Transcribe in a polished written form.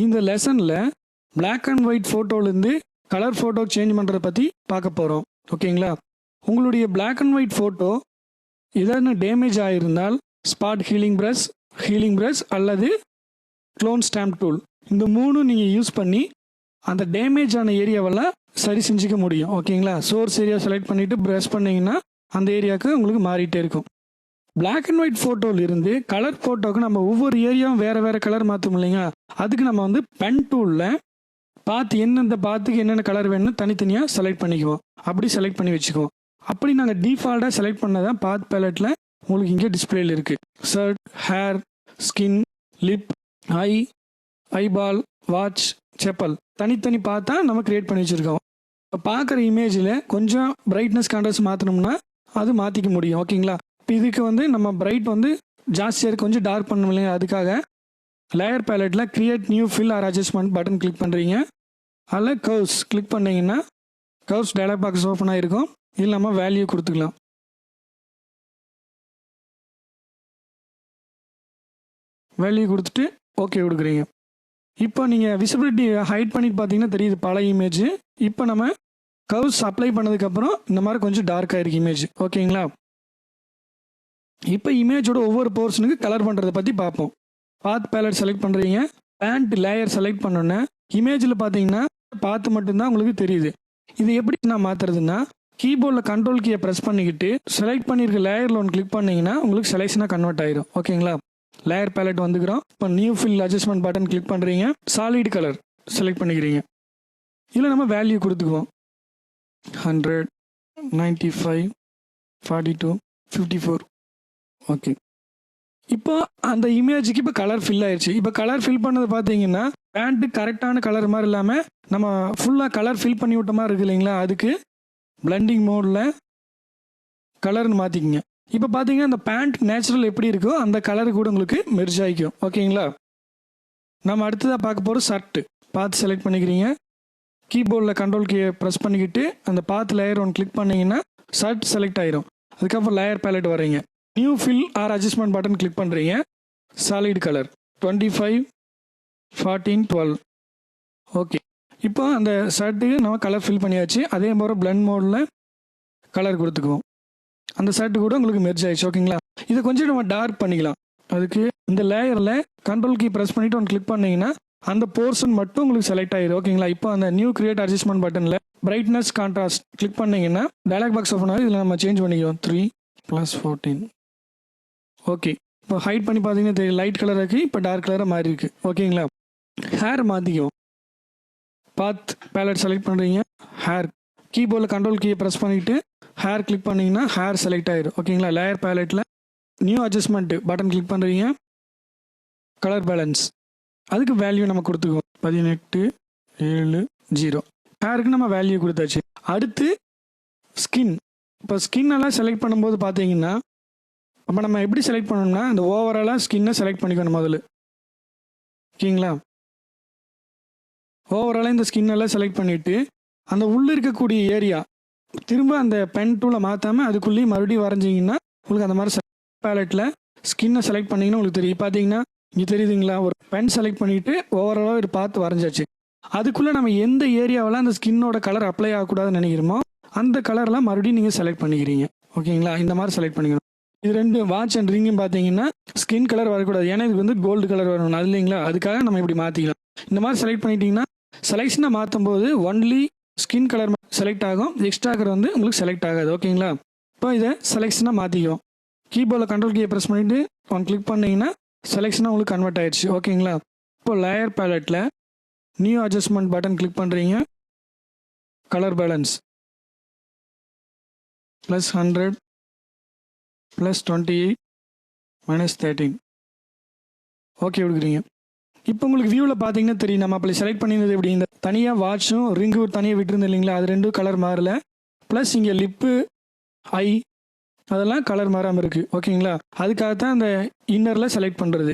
இந்த லெசனில் black and white ஃபோட்டோலேருந்து கலர் ஃபோட்டோ சேஞ்ச் பண்ணுறதை பற்றி பார்க்க போகிறோம். ஓகேங்களா? உங்களுடைய பிளாக் அண்ட் ஒயிட் ஃபோட்டோ ஏதாவது டேமேஜ் ஆகிருந்தால் ஸ்பாட் ஹீலிங் ப்ரஷ் அல்லது க்ளோன் ஸ்டாம்ப் டூல் இந்த மூணும் நீங்கள் யூஸ் பண்ணி அந்த டேமேஜ் ஆன ஏரியாவெல்லாம் சரி செஞ்சுக்க முடியும். ஓகேங்களா? சோர்ஸ் ஏரியா செலக்ட் பண்ணிவிட்டு ப்ரெஷ் பண்ணிங்கன்னா அந்த ஏரியாவுக்கு உங்களுக்கு மாறிட்டே இருக்கும். பிளாக் அண்ட் ஒயிட் ஃபோட்டோவிலிருந்து கலர் ஃபோட்டோவுக்கு நம்ம ஒவ்வொரு ஏரியாவும் வேறு கலர் மாற்றும் இல்லைங்களா? அதுக்கு நம்ம வந்து பென் டூலில் பார்த்து எந்தெந்த பாத்துக்கு என்னென்ன கலர் வேணும்னு தனித்தனியாக செலக்ட் பண்ணிக்குவோம். அப்படி செலக்ட் பண்ணி வச்சுக்குவோம். அப்படி நாங்கள் டிஃபால்ட்டாக செலக்ட் பண்ணதான் பாத் பேலட்டில் உங்களுக்கு இங்கே டிஸ்பிளேயில் இருக்குது. Shirt, hair, skin, lip, eyeball, watch, chappal தனித்தனி பார்த்தா நம்ம கிரியேட் பண்ணி வச்சுருக்கோம். இப்போ பார்க்குற இமேஜில் கொஞ்சம் பிரைட்னஸ் கான்ட்ராஸ்ட் மாற்றணும்னா அது மாற்றிக்க முடியும். ஓகேங்களா? இப்போ இதுக்கு வந்து நம்ம பிரைட் வந்து ஜாஸ்தியாக இருக்குது, கொஞ்சம் டார்க் பண்ணணும் இல்லைங்க. அதுக்காக லேயர் பேலட்டில் create new fill or adjustment button click பண்ணுறீங்க. அதில் கர்வ்ஸ் கிளிக் பண்ணிங்கன்னா கர்வ்ஸ் டயலாக் பாக்ஸ் ஓப்பன் ஆகிருக்கும். இதில் நம்ம வேல்யூ கொடுத்துக்கலாம். வேல்யூ கொடுத்துட்டு ஓகே கொடுக்குறீங்க. இப்போ நீங்கள் விசிபிலிட்டி ஹைட் பண்ணிட்டு பார்த்தீங்கன்னா தெரியுது பழைய இமேஜ். இப்போ நம்ம கர்வ்ஸ் அப்ளை பண்ணதுக்கப்புறம் இந்த மாதிரி கொஞ்சம் டார்க்காக இருக்குது இமேஜ். ஓகேங்களா? இப்போ இமேஜோட ஒவ்வொரு போர்ஷனுக்கு கலர் பண்ணுறதை பற்றி பார்ப்போம். பாத் பேலட் செலக்ட் பண்ணுறீங்க. பேண்ட் லேயர் செலக்ட் பண்ணோன்னே இமேஜில் பார்த்தீங்கன்னா பார்த்து மட்டும்தான் உங்களுக்கு தெரியுது. இது எப்படி நான் மாற்றுறதுன்னா கீபோர்டில் கண்ட்ரோல் கீயை ப்ரெஸ் பண்ணிக்கிட்டு செலக்ட் பண்ணியிருக்க லேயரில் ஒன்று கிளிக் பண்ணிங்கன்னா உங்களுக்கு செலெக்ஷனாக கன்வெர்ட் ஆயிரும். ஓகேங்களா? லேயர் பேலட் வந்துக்கிறோம். இப்போ new fill adjustment button click பண்ணுறீங்க. சாலிட் கலர் செலக்ட் பண்ணிக்கிறீங்க. இதில் நம்ம வேல்யூ கொடுத்துக்குவோம். 100, 95, 42, 54. ஓகே. இப்போ அந்த இமேஜுக்கு இப்போ கலர் ஃபில் ஆயிடுச்சு. இப்போ கலர் ஃபில் பண்ணது பார்த்தீங்கன்னா பேண்ட்டு கரெக்டான கலர் மாதிரி இல்லாமல் நம்ம ஃபுல்லாக கலர் ஃபில் பண்ணி விட்ட மாதிரி இருக்குது இல்லைங்களா? அதுக்கு பிளண்டிங் மோடில் கலர்னு மாற்றிக்கிங்க. இப்போ பார்த்தீங்கன்னா அந்த பேண்ட் நேச்சுரல் எப்படி இருக்கோ அந்த கலரு கூட உங்களுக்கு மெர்ஜ் ஆகிக்கும். ஓகேங்களா? நம்ம அடுத்ததாக பார்க்க போகிற ஷர்ட்டு பார்த்து செலக்ட் பண்ணிக்கிறீங்க. கீபோர்டில் கண்ட்ரோல் கீயை ப்ரெஸ் பண்ணிக்கிட்டு அந்த பாத் லேயர் ஒன்று கிளிக் பண்ணிங்கன்னா ஷர்ட் செலக்ட் ஆயிரும். அதுக்கப்புறம் லேயர் பேலட் வரீங்க. New fill or adjustment button click பண்ணுறீங்க. Solid colour 25, 14, 12. ஓகே. இப்போ அந்த ஷர்ட்டுக்கு நம்ம கலர் ஃபில் பண்ணியாச்சு. அதே மாதிரி பிளண்ட் மோடில் கலர் கொடுத்துக்குவோம். அந்த ஷர்ட்டு கூட உங்களுக்கு மெர்ஜ் ஆயிடுச்சு. ஓகேங்களா? இதை கொஞ்சம் நம்ம டார்க் பண்ணிக்கலாம். அதுக்கு இந்த லேயரில் கண்ட்ரோல் கீ ப்ரெஸ் பண்ணிவிட்டு ஒன்று கிளிக் பண்ணிங்கன்னா அந்த போர்ஷன் மட்டும் உங்களுக்கு செலக்ட் ஆகிடும். ஓகேங்களா? இப்போ அந்த நியூ கிரியேட் அட்ஜஸ்ட்மெண்ட் பட்டனில் பிரைட்னஸ் கான்ட்ராஸ்ட் கிளிக் பண்ணிங்கன்னா டயலாக் பாக்ஸ் ஓப்பன் ஆகுது. இதில் நம்ம சேஞ்ச் பண்ணிக்குவோம். 3 + 14. ஓகே. இப்போ ஹைட் பண்ணி பார்த்தீங்கன்னா தெரியும் லைட் கலர் இருக்குது. இப்போ டார்க் கலராக மாறி இருக்குது. ஓகேங்களா? ஹேர் மாற்றிக்குவோம். பாத் பேலட் செலக்ட் பண்ணுறீங்க. ஹேர் கீபோர்டில் கண்ட்ரோல் கீயை ப்ரெஸ் பண்ணிவிட்டு ஹேர் கிளிக் பண்ணிங்கன்னா ஹேர் செலக்ட் ஆகிடும். ஓகேங்களா? லேயர் பேலட்டில் நியூ அட்ஜஸ்ட்மெண்ட்டு பட்டன் கிளிக் பண்ணுறீங்க. கலர் பேலன்ஸ் அதுக்கு வேல்யூ நம்ம கொடுத்துக்குவோம். 18:7:0. ஹேருக்கு நம்ம வேல்யூ கொடுத்தாச்சு. அடுத்து ஸ்கின். இப்போ ஸ்கின்னெல்லாம் செலக்ட் பண்ணும்போது பார்த்தீங்கன்னா அப்போ நம்ம எப்படி செலக்ட் பண்ணணும்னா இந்த ஓவராலாக ஸ்கின்னை செலக்ட் பண்ணிக்கணும் முதல்ல. ஓகேங்களா? ஓவராலாக இந்த ஸ்கின்னெல்லாம் செலக்ட் பண்ணிவிட்டு அந்த உள்ளே இருக்கக்கூடிய ஏரியா திரும்ப அந்த பென் டூலை மாற்றாமல் அதுக்குள்ளேயும் மறுபடியும் வரைஞ்சிங்கன்னா உங்களுக்கு அந்த மாதிரி பேலட்டில் ஸ்கின்னை செலக்ட் பண்ணிங்கன்னா உங்களுக்கு தெரியும். பார்த்தீங்கன்னா இங்கே தெரியுதுங்களா? ஒரு பென் செலக்ட் பண்ணிவிட்டு ஓவராலாக ஒரு பார்த்து வரைஞ்சாச்சு. அதுக்குள்ளே நம்ம எந்த ஏரியாவில் அந்த ஸ்கின்னோட கலர் அப்ளை ஆகக்கூடாதுன்னு நினைக்கிறோமோ அந்த கலர்லாம் மறுபடியும் நீங்கள் செலக்ட் பண்ணிக்கிறீங்க. ஓகேங்களா? இந்த மாதிரி செலக்ட் பண்ணிக்கணும். இது ரெண்டு வாட்ச் அண்ட் ரிங்கும் பார்த்தீங்கன்னா ஸ்கின் கலர் வரக்கூடாது. ஏன்னா இதுக்கு வந்து கோல்டு கலர் வரணும். அது இல்லைங்களா? அதுக்காக நம்ம இப்படி மாற்றிக்கலாம். இந்த மாதிரி செலக்ட் பண்ணிட்டீங்கன்னா செலெக்ஷனை மாற்றும் போது ஒன்லி ஸ்கின் கலர் செலக்ட் ஆகும். எக்ஸ்ட்ரா கலர் வந்து உங்களுக்கு செலக்ட் ஆகாது. ஓகேங்களா? இப்போ இதை செலெக்ஷனாக மாற்றிக்குவோம். கீபோர்டில் கண்ட்ரோல் கீயை ப்ரெஸ் பண்ணிவிட்டு ஒன் கிளிக் பண்ணிங்கன்னா செலெக்ஷனாக உங்களுக்கு கன்வெர்ட் ஆயிடுச்சு. ஓகேங்களா? இப்போ லேயர் பேலட்டில் நியூ அட்ஜஸ்ட்மெண்ட் பட்டன் கிளிக் பண்ணுறீங்க. Colour balance +100, +28, -13. ஓகே கொடுக்குறீங்க. இப்போ உங்களுக்கு வியூவில் பார்த்தீங்கன்னா தெரியும் நம்ம அப்படி செலக்ட் பண்ணியிருந்தது எப்படி இந்த தனியாக வாட்சும் ரிங்கு தனியாக விட்டுருந்தது இல்லைங்களா? அது ரெண்டும் கலர் மாறல. ப்ளஸ் இங்கே லிப்பு ஐ அதெல்லாம் கலர் மாறாமல் இருக்குது. ஓகேங்களா? அதுக்காகத்தான் அந்த இன்னரில் செலக்ட் பண்ணுறது.